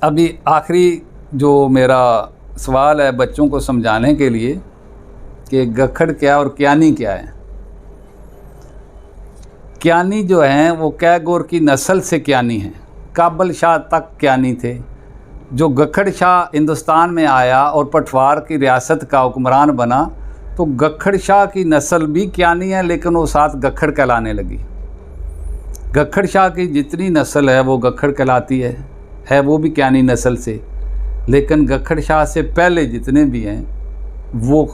अभी आखिरी जो मेरा सवाल है बच्चों को समझाने के लिए कि गखड़ क्या और क्यानी क्या है। क्यानी जो हैं वो कैगोर की नस्ल से क्यानी हैं, काबल शाह तक क्यानी थे। जो गखड़ शाह हिंदुस्तान में आया और पठवार की रियासत का हुक्मरान बना तो गखड़ शाह की नस्ल भी क्यानी है, लेकिन वो साथ गखड़ कहलाने लगी। गखड़ शाह की जितनी नस्ल है वो गखड़ कहलाती है वो भी क्यानी नस्ल से, लेकिन गखड़ शाह से पहले जितने भी हैं वो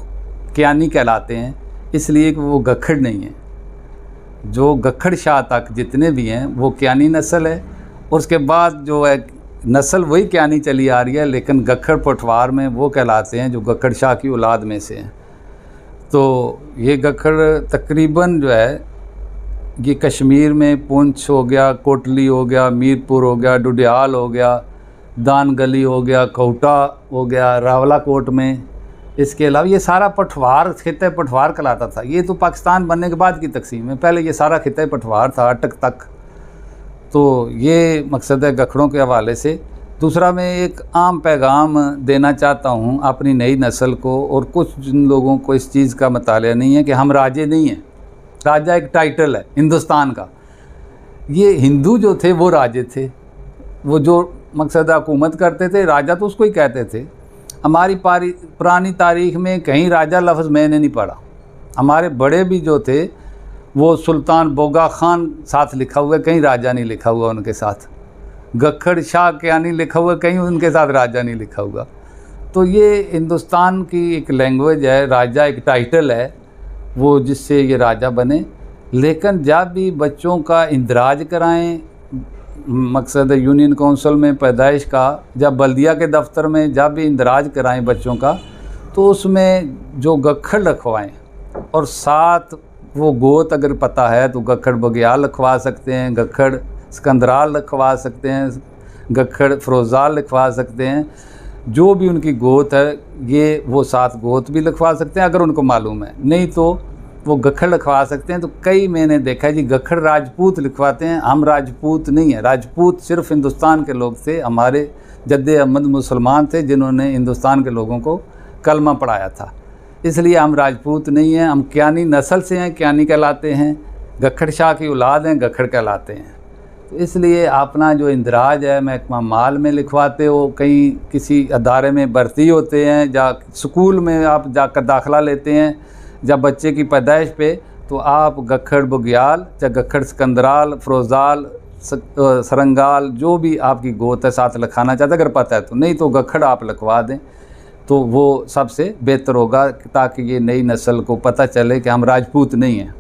क्यानी कहलाते हैं, इसलिए कि वो गखड़ नहीं है। जो गखड़ शाह तक जितने भी हैं वो क्यानी नस्ल है, और उसके बाद जो है नस्ल वही क्यानी चली आ रही है, लेकिन गखड़ पठवार में वो कहलाते हैं जो गखड़ शाह की औलाद में से हैं। तो ये गखड़ तकरीबन जो है ये कश्मीर में पुंछ हो गया, कोटली हो गया, मीरपुर हो गया, डुडियाल हो गया, दान गली हो गया, कोटा हो गया, रावलाकोट में, इसके अलावा ये सारा पठवार खिता पठवार कहलाता था। ये तो पाकिस्तान बनने के बाद की तकसीम है, पहले ये सारा खिता पठवार था अटक तक। तो ये मकसद है गखड़ों के हवाले से। दूसरा मैं एक आम पैगाम देना चाहता हूँ अपनी नई नस्ल को, और कुछ जिन लोगों को इस चीज़ का मुतालिया नहीं है कि हम राजे नहीं हैं। राजा एक टाइटल है हिंदुस्तान का। ये हिंदू जो थे वो राजे थे, वो जो मकसद हुकूमत करते थे, राजा तो उसको ही कहते थे। हमारी पुरानी तारीख़ में कहीं राजा लफ्ज़ मैंने नहीं पढ़ा। हमारे बड़े भी जो थे वो सुल्तान बोगा ख़ान साथ लिखा हुआ है, कहीं राजा नहीं लिखा हुआ उनके साथ। गखड़ शाह क्या नहीं लिखा हुआ, कहीं उनके साथ राजा नहीं लिखा हुआ। तो ये हिंदुस्तान की एक लैंग्वेज है, राजा एक टाइटल है वो जिससे ये राजा बने। लेकिन जब भी बच्चों का इंदराज कराएं, मकसद यूनियन काउंसिल में पैदाइश का, जब बल्दिया के दफ्तर में जब भी इंदराज कराएं बच्चों का, तो उसमें जो गखड़ रखवाएं, और साथ वो गोत अगर पता है तो गखड़ बग्याल लिखवा सकते हैं, गखड़ सिकंदराल लिखवा सकते हैं, गखड़ फ़रोज़ाल लिखवा सकते हैं। जो भी उनकी गोत है ये वो साथ गोत भी लिखवा सकते हैं अगर उनको मालूम है, नहीं तो वो गखड़ लिखवा सकते हैं। तो कई मैंने देखा है जी गखड़ राजपूत लिखवाते हैं। हम राजपूत नहीं हैं, राजपूत सिर्फ हिंदुस्तान के लोग थे। हमारे जद्दे अहमद मुसलमान थे जिन्होंने हिंदुस्तान के लोगों को कलमा पढ़ाया था, इसलिए हम राजपूत नहीं हैं। हम क्यानी नस्ल से हैं, क्यानी कहलाते हैं। गखड़ शाह की औलाद हैं, गखड़ कहलाते हैं। तो इसलिए अपना जो इंदराज है महकमा माल में लिखवाते हो, कहीं किसी अदारे में भर्ती होते हैं, या स्कूल में आप जाकर दाखिला लेते हैं, जब बच्चे की पैदाइश पे, तो आप गखड़ बग्याल या गखड़ सिकंदराल, फ़रोज़ाल, सरंगाल जो भी आपकी गोत है साथ लिखाना चाहते अगर पता है तो, नहीं तो गखड़ आप लिखवा दें तो वो सबसे बेहतर होगा, ताकि ये नई नस्ल को पता चले कि हम राजपूत नहीं हैं।